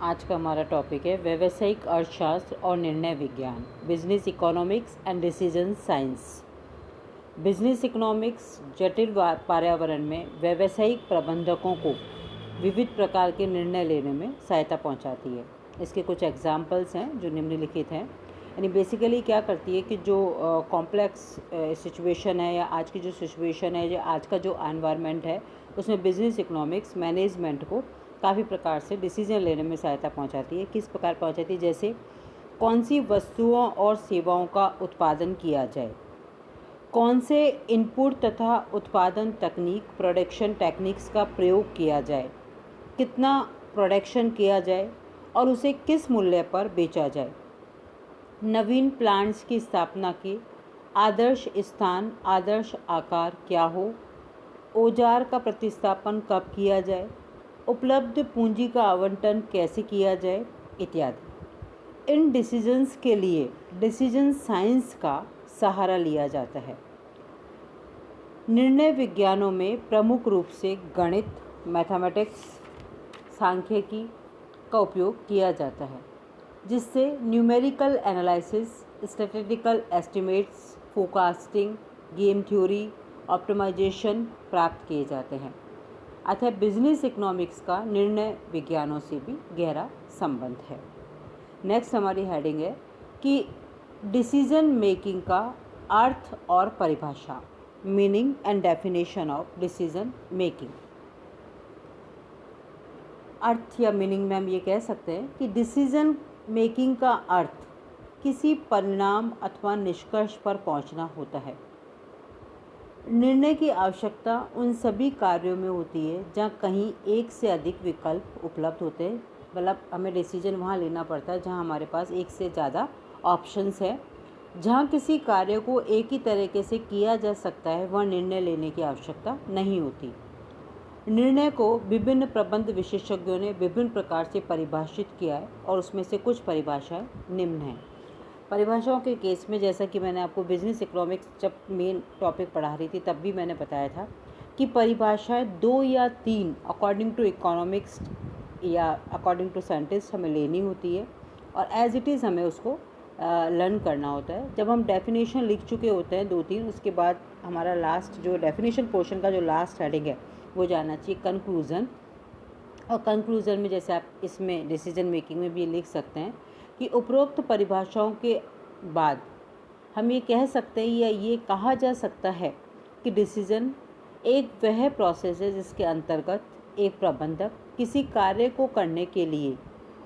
आज का हमारा टॉपिक है व्यावसायिक अर्थशास्त्र और निर्णय विज्ञान, business economics and decision science. Business economics जटिल पर्यावरण में व्यावसायिक प्रबंधकों को विविध प्रकार के निर्णय लेने में सहायता पहुंचाती है। इसके कुछ एग्जाम्पल्स हैं जो निम्नलिखित हैं। यानी बेसिकली क्या करती है कि जो कॉम्प्लेक्स सिचुएशन है या आज की जो सिचुएशन है या आज का जो एनवायरनमेंट है उसमें बिजनेस इकोनॉमिक्स मैनेजमेंट को काफ़ी प्रकार से डिसीजन लेने में सहायता पहुंचाती है। किस प्रकार पहुंचाती है? जैसे कौन सी वस्तुओं और सेवाओं का उत्पादन किया जाए, कौन से इनपुट तथा उत्पादन तकनीक प्रोडक्शन टेक्निक्स का प्रयोग किया जाए, कितना प्रोडक्शन किया जाए और उसे किस मूल्य पर बेचा जाए, नवीन प्लांट्स की स्थापना की आदर्श स्थान आदर्श आकार क्या हो, औजार का प्रतिस्थापन कब किया जाए, उपलब्ध पूंजी का आवंटन कैसे किया जाए इत्यादि। इन डिसीजंस के लिए डिसीजन साइंस का सहारा लिया जाता है। निर्णय विज्ञानों में प्रमुख रूप से गणित, मैथमेटिक्स, सांख्यिकी का उपयोग किया जाता है, जिससे numerical analysis, statistical estimates, forecasting, game theory, optimisation प्राप्त किए जाते हैं। अतः बिजनेस इकोनॉमिक्स का निर्णय विज्ञानों से भी गहरा संबंध है। नेक्स्ट हमारी हेडिंग है कि डिसीजन मेकिंग का अर्थ और परिभाषा, meaning and definition of decision making. अर्थ या मीनिंग में हम ये कह सकते हैं कि डिसीजन मेकिंग का अर्थ किसी परिणाम अथवा निष्कर्ष पर पहुंचना होता है। निर्णय की आवश्यकता उन सभी कार्यों में होती है जहाँ कहीं एक से अधिक विकल्प उपलब्ध होते हैं। मतलब हमें डिसीजन वहाँ लेना पड़ता है जहाँ हमारे पास एक से ज़्यादा ऑप्शंस है। जहाँ किसी कार्य को एक ही तरीके से किया जा सकता है वहाँ निर्णय लेने की आवश्यकता नहीं होती। निर्णय को विभिन्न प्रबंध विशेषज्ञों ने विभिन्न प्रकार से परिभाषित किया है और उसमें से कुछ परिभाषाएं निम्न हैं। परिभाषाओं के केस में जैसा कि मैंने आपको बिजनेस इकोनॉमिक्स जब मेन टॉपिक पढ़ा रही थी तब भी मैंने बताया था कि परिभाषाएं 2 या 3 अकॉर्डिंग टू इकोनॉमिक्स या अकॉर्डिंग टू साइंटिस्ट हमें लेनी होती है और एज इट इज़ हमें उसको लर्न करना होता है। जब हम डेफिनेशन लिख चुके होते हैं 2-3, उसके बाद हमारा लास्ट जो डेफिनेशन पोर्शन का जो लास्ट हेडिंग है वो जाना चाहिए कंक्लूज़न। और कंक्लूज़न में जैसे आप इसमें डिसीजन मेकिंग में भी लिख सकते हैं कि उपरोक्त परिभाषाओं के बाद हम ये कह सकते हैं या ये कहा जा सकता है कि डिसीजन एक वह प्रोसेस है जिसके अंतर्गत एक प्रबंधक किसी कार्य को करने के लिए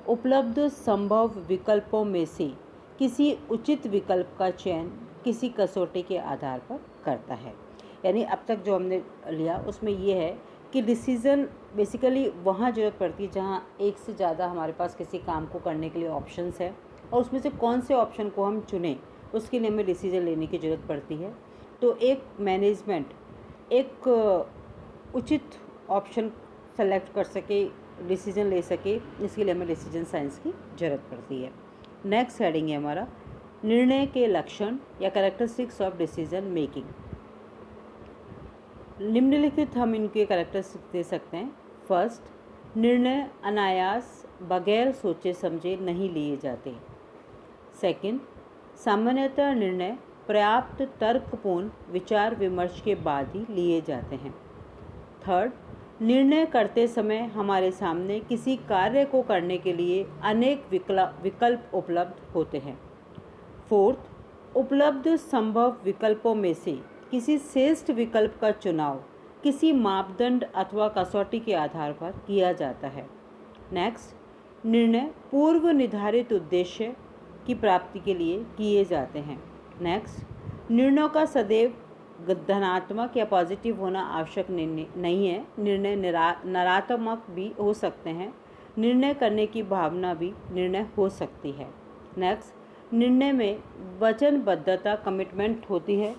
उपलब्ध संभव विकल्पों में से किसी उचित विकल्प का चयन किसी कसौटी के आधार पर करता है। यानी अब तक जो हमने लिया उसमें ये है कि डिसीज़न बेसिकली वहाँ ज़रूरत पड़ती है जहाँ एक से ज़्यादा हमारे पास किसी काम को करने के लिए ऑप्शंस है और उसमें से कौन से ऑप्शन को हम चुनें उसके लिए हमें डिसीज़न लेने की ज़रूरत पड़ती है। तो एक मैनेजमेंट एक उचित ऑप्शन सेलेक्ट कर सके, डिसीज़न ले सके, इसके लिए हमें डिसीजन साइंस की ज़रूरत पड़ती है। नेक्स्ट हेडिंग है हमारा निर्णय के लक्षण या कैरेक्टरिस्टिक्स ऑफ डिसीजन मेकिंग। निम्नलिखित हम इनके कैरेक्टरिस्टिक्स दे सकते हैं। फर्स्ट, निर्णय अनायास बगैर सोचे समझे नहीं लिए जाते। सेकंड, सामान्यतः निर्णय पर्याप्त तर्कपूर्ण विचार विमर्श के बाद ही लिए जाते हैं। थर्ड, निर्णय करते समय हमारे सामने किसी कार्य को करने के लिए अनेक विकल्प उपलब्ध होते हैं। फोर्थ, उपलब्ध संभव विकल्पों में से किसी श्रेष्ठ विकल्प का चुनाव किसी मापदंड अथवा कसौटी के आधार पर किया जाता है। नेक्स्ट, निर्णय पूर्व निर्धारित उद्देश्य की प्राप्ति के लिए किए जाते हैं। नेक्स्ट, निर्णयों का सदैव धनात्मक या पॉजिटिव होना आवश्यक नहीं है। निर्णय नकारात्मक भी हो सकते हैं। निर्णय करने की भावना भी निर्णय हो सकती है। नेक्स्ट, निर्णय में वचनबद्धता कमिटमेंट होती है।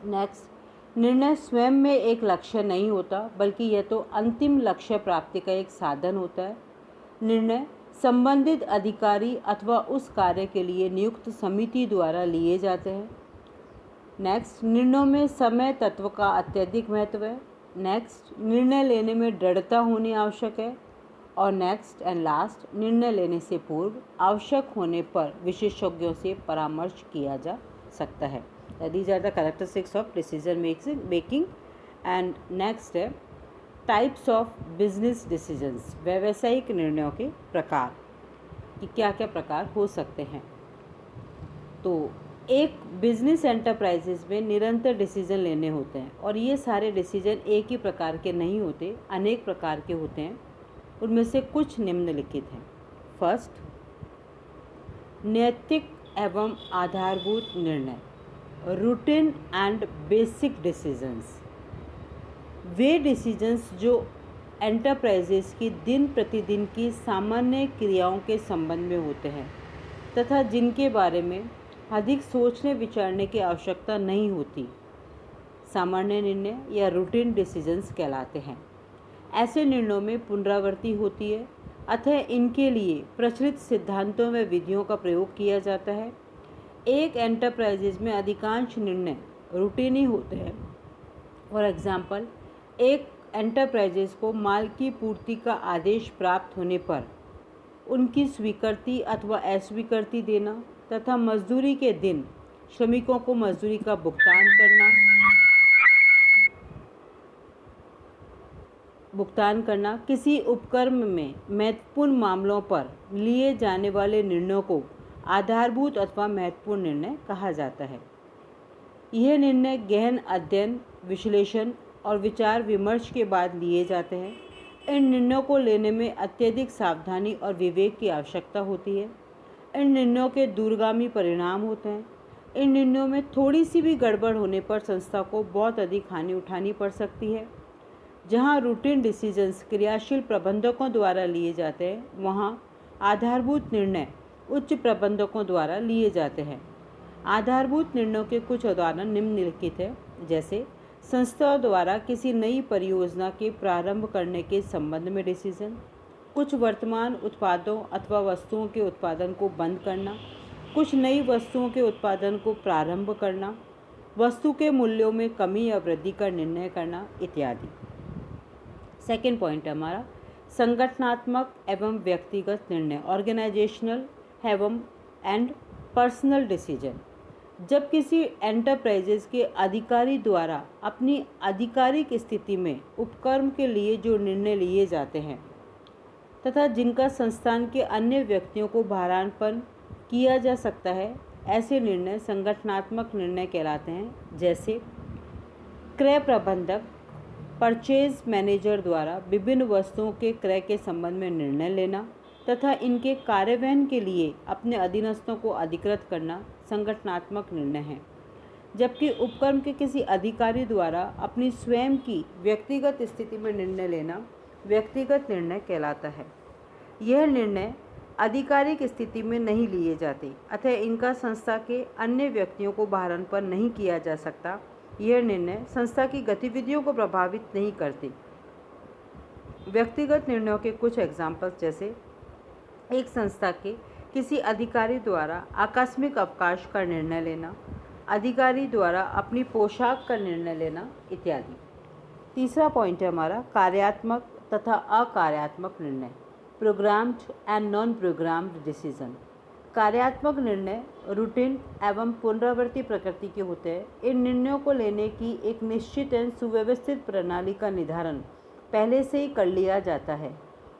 नेक्स्ट, निर्णय स्वयं में एक लक्ष्य नहीं होता बल्कि यह तो अंतिम लक्ष्य प्राप्ति का एक साधन होता है। निर्णय संबंधित अधिकारी अथवा उस कार्य के लिए नियुक्त समिति द्वारा लिए जाते हैं। नेक्स्ट, निर्णयों में समय तत्व का अत्यधिक महत्व है। नेक्स्ट, निर्णय लेने में दृढ़ता होनी आवश्यक है। और नेक्स्ट एंड लास्ट, निर्णय लेने से पूर्व आवश्यक होने पर विशेषज्ञों से परामर्श किया जा सकता है। These are the characteristics of decision making. And next है टाइप्स ऑफ बिजनेस डिसीजंस, व्यावसायिक निर्णयों के प्रकार कि क्या क्या प्रकार हो सकते हैं। तो एक बिजनेस एंटरप्राइजेज में निरंतर डिसीजन लेने होते हैं और ये सारे डिसीजन एक ही प्रकार के नहीं होते, अनेक प्रकार के होते हैं। उनमें से कुछ निम्नलिखित हैं। फर्स्ट, नैतिक एवं आधारभूत निर्णय, routine and basic decisions. Way decisions जो एंटरप्राइजेस की दिन प्रतिदिन की सामान्य क्रियाओं के संबंध में होते हैं तथा जिनके बारे में अधिक सोचने विचारने की आवश्यकता नहीं होती, सामान्य निर्णय या रूटीन डिसीजंस कहलाते हैं। ऐसे निर्णयों में पुनरावृत्ति होती है, अतः इनके लिए प्रचलित सिद्धांतों व विधियों का प्रयोग किया जाता है। एक एंटरप्राइजेज में अधिकांश निर्णय रूटीन ही होते हैं। फॉर एग्जाम्पल, एक एंटरप्राइजेज को माल की पूर्ति का आदेश प्राप्त होने पर उनकी स्वीकृति अथवा अस्वीकृति देना तथा मजदूरी के दिन श्रमिकों को मजदूरी का भुगतान करना किसी उपक्रम में महत्वपूर्ण मामलों पर लिए जाने वाले निर्णयों को आधारभूत अथवा महत्वपूर्ण निर्णय कहा जाता है। यह निर्णय गहन अध्ययन, विश्लेषण और विचार विमर्श के बाद लिए जाते हैं। इन निर्णयों को लेने में अत्यधिक सावधानी और विवेक की आवश्यकता होती है। इन निर्णयों के दूरगामी परिणाम होते हैं। इन निर्णयों में थोड़ी सी भी गड़बड़ होने पर संस्था को बहुत अधिक हानि उठानी पड़ सकती है। जहां रूटीन डिसीजंस क्रियाशील प्रबंधकों द्वारा लिए जाते हैं, वहां आधारभूत निर्णय उच्च प्रबंधकों द्वारा लिए जाते हैं। आधारभूत निर्णयों के कुछ उदाहरण निम्नलिखित हैं, जैसे संस्था द्वारा किसी नई परियोजना के प्रारंभ करने के संबंध में डिसीजन, कुछ वर्तमान उत्पादों अथवा वस्तुओं के उत्पादन को बंद करना, कुछ नई वस्तुओं के उत्पादन को प्रारंभ करना, वस्तु के मूल्यों में कमी या वृद्धि का निर्णय करना इत्यादि। सेकेंड पॉइंट है हमारा संगठनात्मक एवं व्यक्तिगत निर्णय, ऑर्गेनाइजेशनल एवं एंड पर्सनल डिसीजन। जब किसी एंटरप्राइजेज के अधिकारी द्वारा अपनी आधिकारिक स्थिति में उपक्रम के लिए जो निर्णय लिए जाते हैं तथा जिनका संस्थान के अन्य व्यक्तियों को भारान्पण किया जा सकता है, ऐसे निर्णय संगठनात्मक निर्णय कहलाते हैं। जैसे क्रय प्रबंधक, परचेज मैनेजर द्वारा विभिन्न वस्तुओं के क्रय के संबंध में निर्णय लेना तथा इनके कार्यान्वयन के लिए अपने अधीनस्थों को अधिकृत करना संगठनात्मक निर्णय है। जबकि उपक्रम के किसी अधिकारी द्वारा अपनी स्वयं की व्यक्तिगत स्थिति में निर्णय लेना व्यक्तिगत निर्णय कहलाता है। यह निर्णय आधिकारिक स्थिति में नहीं लिए जाते, अतः इनका संस्था के अन्य व्यक्तियों को भारान्पण नहीं किया जा सकता। यह निर्णय संस्था की गतिविधियों को प्रभावित नहीं करते। व्यक्तिगत निर्णयों के कुछ एग्जाम्पल्स, जैसे एक संस्था के किसी अधिकारी द्वारा आकस्मिक अवकाश का निर्णय लेना, अधिकारी द्वारा अपनी पोशाक का निर्णय लेना इत्यादि। तीसरा पॉइंट है हमारा कार्यात्मक तथा अकार्यात्मक निर्णय, programmed and non programmed decision. कार्यात्मक निर्णय रूटीन एवं पुनरावृत्ति प्रकृति के होते हैं। इन निर्णयों को लेने की एक निश्चित एवं सुव्यवस्थित प्रणाली का निर्धारण पहले से ही कर लिया जाता है।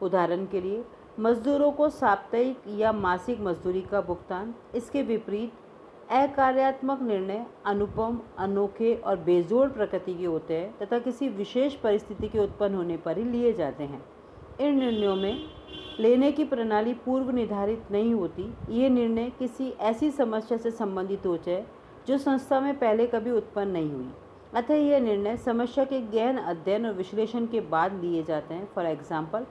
उदाहरण के लिए मजदूरों को साप्ताहिक या मासिक मजदूरी का भुगतान। इसके विपरीत अकार्यात्मक निर्णय अनुपम, अनोखे और बेजोड़ प्रकृति के होते हैं तथा किसी विशेष परिस्थिति के उत्पन्न होने पर ही लिए जाते हैं। इन निर्णयों में लेने की प्रणाली पूर्व निर्धारित नहीं होती। ये निर्णय किसी ऐसी समस्या से संबंधित होते हैं जो संस्था में पहले कभी उत्पन्न नहीं हुई, अतः यह निर्णय समस्या के गहन अध्ययन और विश्लेषण के बाद लिए जाते हैं। फॉर एग्जाम्पल,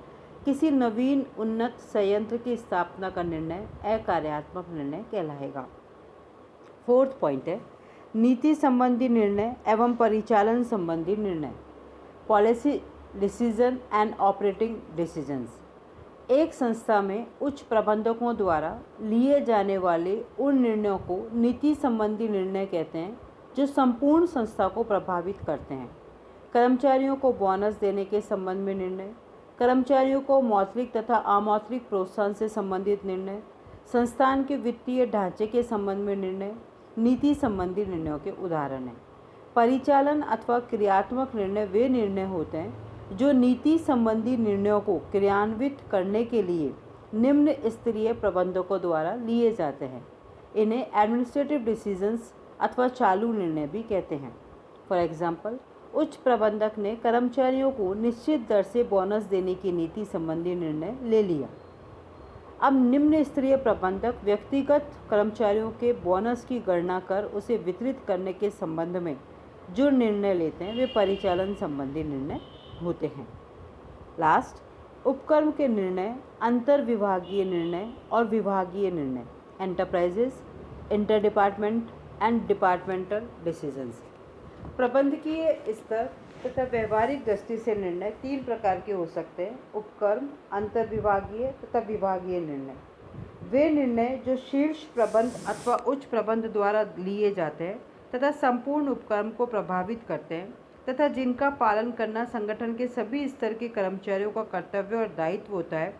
किसी नवीन उन्नत संयंत्र की स्थापना का निर्णय अकार्यात्मक निर्णय कहलाएगा। फोर्थ पॉइंट है नीति संबंधी निर्णय एवं परिचालन संबंधी निर्णय, policy decision and operating decisions. एक संस्था में उच्च प्रबंधकों द्वारा लिए जाने वाले उन निर्णयों को नीति संबंधी निर्णय कहते हैं जो संपूर्ण संस्था को प्रभावित करते हैं। कर्मचारियों को बोनस देने के संबंध में निर्णय, कर्मचारियों को मौद्रिक तथा अमौद्रिक प्रोत्साहन से संबंधित निर्णय, संस्थान के वित्तीय ढांचे के संबंध में निर्णय, नीति संबंधी निर्णयों के उदाहरण हैं। परिचालन अथवा क्रियात्मक निर्णय वे निर्णय होते हैं जो नीति संबंधी निर्णयों को क्रियान्वित करने के लिए निम्न स्तरीय प्रबंधकों द्वारा लिए जाते हैं। इन्हें एडमिनिस्ट्रेटिव डिसीजंस अथवा चालू निर्णय भी कहते हैं। फॉर एग्जाम्पल, उच्च प्रबंधक ने कर्मचारियों को निश्चित दर से बोनस देने की नीति संबंधी निर्णय ले लिया। अब निम्न स्तरीय प्रबंधक व्यक्तिगत कर्मचारियों के बोनस की गणना कर उसे वितरित करने के संबंध में जो निर्णय लेते हैं वे परिचालन संबंधी निर्णय होते हैं। लास्ट, उपक्रम के निर्णय, अंतर विभागीय निर्णय और विभागीय निर्णय, enterprises, inter department and departmental decisions. प्रबंधकीय स्तर तथा व्यवहारिक दृष्टि से निर्णय तीन प्रकार के हो सकते हैं: उपक्रम, अंतर विभागीय तथा विभागीय निर्णय। वे निर्णय जो शीर्ष प्रबंध अथवा उच्च प्रबंध द्वारा लिए जाते हैं तथा संपूर्ण उपक्रम को प्रभावित करते हैं तथा जिनका पालन करना संगठन के सभी स्तर के कर्मचारियों का कर्तव्य और दायित्व होता है,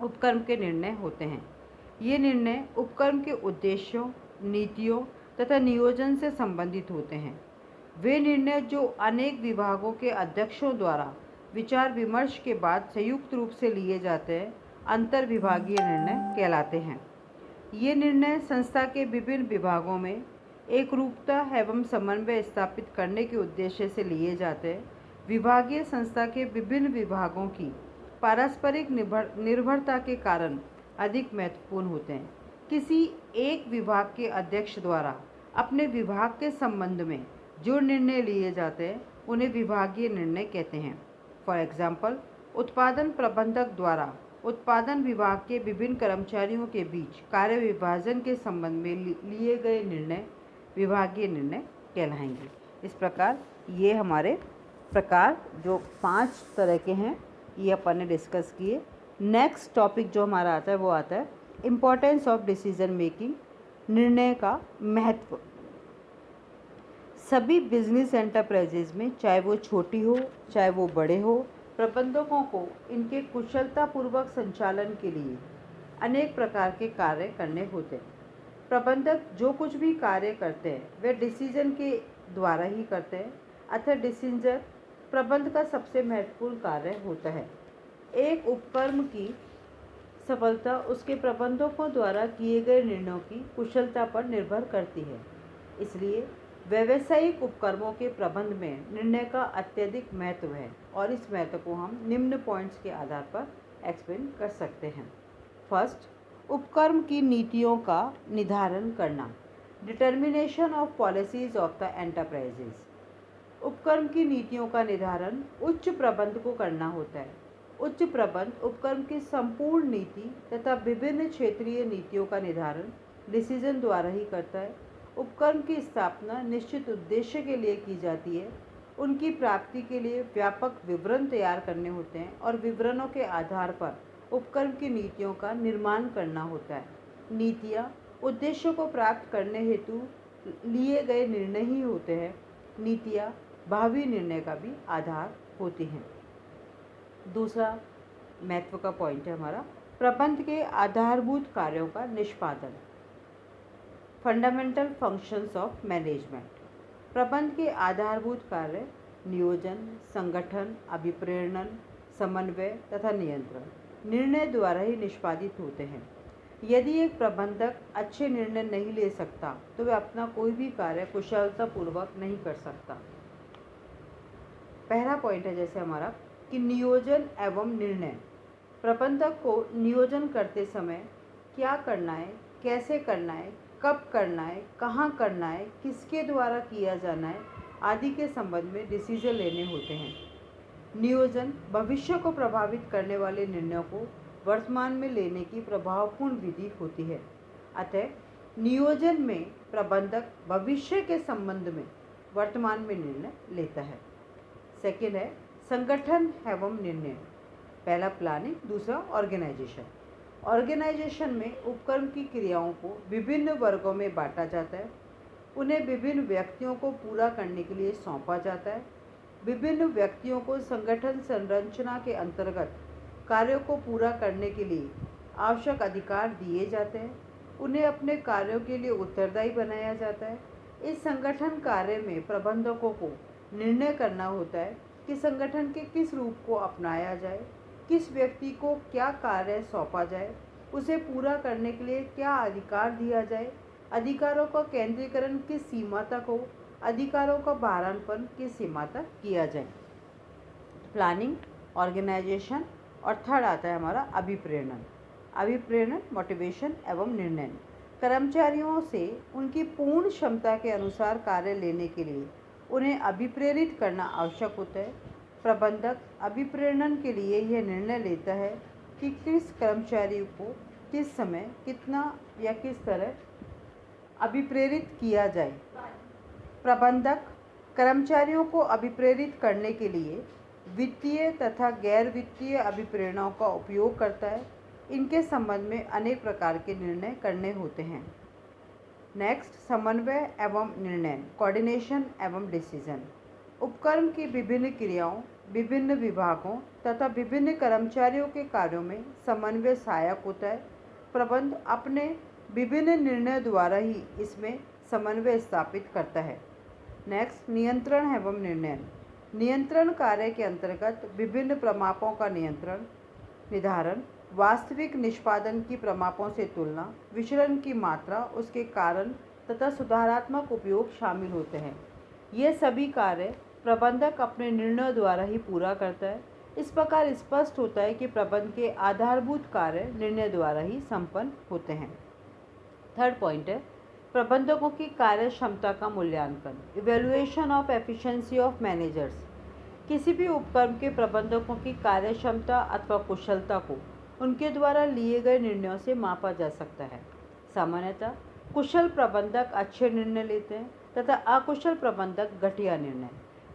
उपक्रम के निर्णय होते हैं। ये निर्णय उपक्रम के उद्देश्यों, नीतियों तथा नियोजन से संबंधित होते हैं। वे निर्णय जो अनेक विभागों के अध्यक्षों द्वारा विचार विमर्श के बाद संयुक्त रूप से लिए जाते हैं, अंतर विभागीय निर्णय कहलाते हैं। ये निर्णय संस्था के विभिन्न विभागों में एकरूपता एवं समन्वय स्थापित करने के उद्देश्य से लिए जाते हैं। विभागीय संस्था के विभिन्न विभागों की पारस्परिक निर्भरता के कारण अधिक महत्वपूर्ण होते हैं। किसी एक विभाग के अध्यक्ष द्वारा अपने विभाग के संबंध में जो निर्णय लिए जाते हैं उन्हें विभागीय निर्णय कहते हैं। फॉर एग्जाम्पल, उत्पादन प्रबंधक द्वारा उत्पादन विभाग के विभिन्न कर्मचारियों के बीच कार्य विभाजन के संबंध में लिए गए निर्णय विभागीय निर्णय कहलाएंगे। इस प्रकार ये हमारे प्रकार जो 5 तरह के हैं ये अपन ने डिस्कस किए। नेक्स्ट टॉपिक जो हमारा आता है वो आता है इम्पोर्टेंस ऑफ डिसीजन मेकिंग, निर्णय का महत्व। सभी बिजनेस एंटरप्राइजेज में, चाहे वो छोटी हो चाहे वो बड़े हो, प्रबंधकों को इनके कुशलतापूर्वक संचालन के लिए अनेक प्रकार के कार्य करने होते हैं। प्रबंधक जो कुछ भी कार्य करते हैं वे डिसीजन के द्वारा ही करते हैं, अतः डिसीजन प्रबंध का सबसे महत्वपूर्ण कार्य होता है। एक उपक्रम की सफलता उसके प्रबंधकों द्वारा किए गए निर्णयों की कुशलता पर निर्भर करती है। इसलिए व्यावसायिक उपक्रमों के प्रबंध में निर्णय का अत्यधिक महत्व है और इस महत्व को हम निम्न पॉइंट्स के आधार पर एक्सप्लेन कर सकते हैं। फर्स्ट, उपक्रम की नीतियों का निर्धारण करना, determination of policies of the enterprises. उपक्रम की नीतियों का निर्धारण उच्च प्रबंध को करना होता है। उच्च प्रबंध उपक्रम की संपूर्ण नीति तथा विभिन्न क्षेत्रीय नीतियों का निर्धारण डिसीजन द्वारा ही करता है। उपक्रम की स्थापना निश्चित उद्देश्य के लिए की जाती है। उनकी प्राप्ति के लिए व्यापक विवरण तैयार करने होते हैं और विवरणों के आधार पर उपक्रम की नीतियों का निर्माण करना होता है। नीतियाँ उद्देश्यों को प्राप्त करने हेतु लिए गए निर्णय ही होते हैं। नीतियाँ भावी निर्णय का भी आधार होती हैं। दूसरा महत्व का पॉइंट है हमारा प्रबंध के आधारभूत कार्यों का निष्पादन, फंडामेंटल फंक्शंस ऑफ मैनेजमेंट। प्रबंध के आधारभूत कार्य नियोजन, संगठन, अभिप्रेरण, समन्वय तथा नियंत्रण निर्णय द्वारा ही निष्पादित होते हैं। यदि एक प्रबंधक अच्छे निर्णय नहीं ले सकता तो वह अपना कोई भी कार्य कुशलतापूर्वक नहीं कर सकता। पहला पॉइंट है जैसे हमारा कि नियोजन एवं निर्णय। प्रबंधक को नियोजन करते समय क्या करना है, कैसे करना है, कब करना है, कहाँ करना है, किसके द्वारा किया जाना है आदि के संबंध में डिसीजन लेने होते हैं। नियोजन भविष्य को प्रभावित करने वाले निर्णयों को वर्तमान में लेने की प्रभावपूर्ण विधि होती है। अतः नियोजन में प्रबंधक भविष्य के संबंध में वर्तमान में निर्णय लेता है। सेकेंड है संगठन एवं निर्णय। पहला प्लानिंग, दूसरा ऑर्गेनाइजेशन। ऑर्गेनाइजेशन में उपक्रम की क्रियाओं को विभिन्न वर्गों में बांटा जाता है। उन्हें विभिन्न व्यक्तियों को पूरा करने के लिए सौंपा जाता है। विभिन्न व्यक्तियों को संगठन संरचना के अंतर्गत कार्यों को पूरा करने के लिए आवश्यक अधिकार दिए जाते हैं। उन्हें अपने कार्यों के लिए उत्तरदायी बनाया जाता है। इस संगठन कार्य में प्रबंधकों को निर्णय करना होता है कि संगठन के किस रूप को अपनाया जाए, किस व्यक्ति को क्या कार्य सौंपा जाए, उसे पूरा करने के लिए क्या अधिकार दिया जाए, अधिकारों का केंद्रीकरण किस सीमा तक हो, अधिकारों का भारांपन किस सीमा तक किया जाए। प्लानिंग, ऑर्गेनाइजेशन और थर्ड आता है हमारा अभिप्रेरण। अभिप्रेरण मोटिवेशन एवं निर्णय। कर्मचारियों से उनकी पूर्ण क्षमता के अनुसार कार्य लेने के लिए उन्हें अभिप्रेरित करना आवश्यक होता है। प्रबंधक अभिप्रेरण के लिए यह निर्णय लेता है कि किस कर्मचारी को किस समय कितना या किस तरह अभिप्रेरित किया जाए। प्रबंधक कर्मचारियों को अभिप्रेरित करने के लिए वित्तीय तथा गैर वित्तीय अभिप्रेरणों का उपयोग करता है। इनके संबंध में अनेक प्रकार के निर्णय करने होते हैं। नेक्स्ट, समन्वय एवं निर्णय, कोऑर्डिनेशन एवं डिसीजन। उपक्रम की विभिन्न क्रियाओं, विभिन्न विभागों तथा विभिन्न कर्मचारियों के कार्यों में समन्वय सहायक होता है। प्रबंध अपने विभिन्न निर्णय द्वारा ही इसमें समन्वय स्थापित करता है। नेक्स्ट, नियंत्रण एवं निर्णय। नियंत्रण कार्य के अंतर्गत विभिन्न प्रमापों का नियंत्रण, निर्धारण, वास्तविक निष्पादन की प्रमापों से तुलना, विचलन की मात्रा, उसके कारण तथा सुधारात्मक उपयोग शामिल होते हैं। ये सभी कार्य प्रबंधक अपने निर्णय द्वारा ही पूरा करता है। इस प्रकार स्पष्ट होता है कि प्रबंध के आधारभूत कार्य निर्णय द्वारा ही संपन्न होते हैं। थर्ड पॉइंट है प्रबंधकों की कार्य क्षमता का मूल्यांकन, evaluation of efficiency of managers. किसी भी उपक्रम के प्रबंधकों की कार्य क्षमता अथवा कुशलता को उनके द्वारा लिए गए निर्णयों से मापा जा सकता है। सामान्यतः कुशल प्रबंधक अच्छे निर्णय लेते हैं तथा अकुशल प्रबंधक घटिया निर्णय।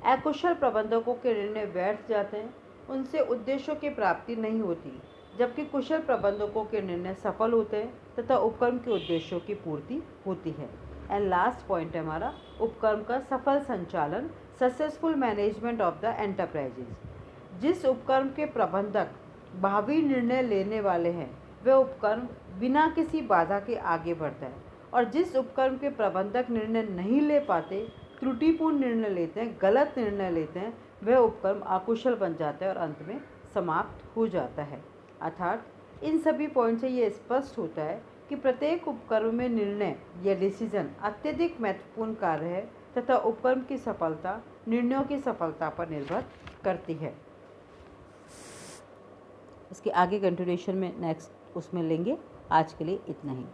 अकुशल प्रबंधकों के निर्णय व्यर्थ जाते हैं, उनसे उद्देश्यों की प्राप्ति नहीं होती, जबकि कुशल प्रबंधकों के निर्णय सफल होते हैं तथा उपक्रम के उद्देश्यों की पूर्ति होती है। एंड लास्ट पॉइंट है हमारा उपक्रम का सफल संचालन, successful management of the enterprises. जिस उपक्रम के प्रबंधक भावी निर्णय लेने वाले हैं वह उपक्रम बिना किसी बाधा के आगे बढ़ता है, और जिस उपक्रम के प्रबंधक निर्णय नहीं ले पाते, त्रुटिपूर्ण निर्णय लेते हैं, गलत निर्णय लेते हैं, वह उपक्रम अकुशल बन जाता है और अंत में समाप्त हो जाता है। अर्थात इन सभी पॉइंट से ये स्पष्ट होता है कि प्रत्येक उपक्रम में निर्णय या डिसीजन अत्यधिक महत्वपूर्ण कार्य है तथा उपक्रम की सफलता निर्णयों की सफलता पर निर्भर करती है। इसके आगे कंटिन्यूएशन में नेक्स्ट उसमें लेंगे। आज के लिए इतना ही।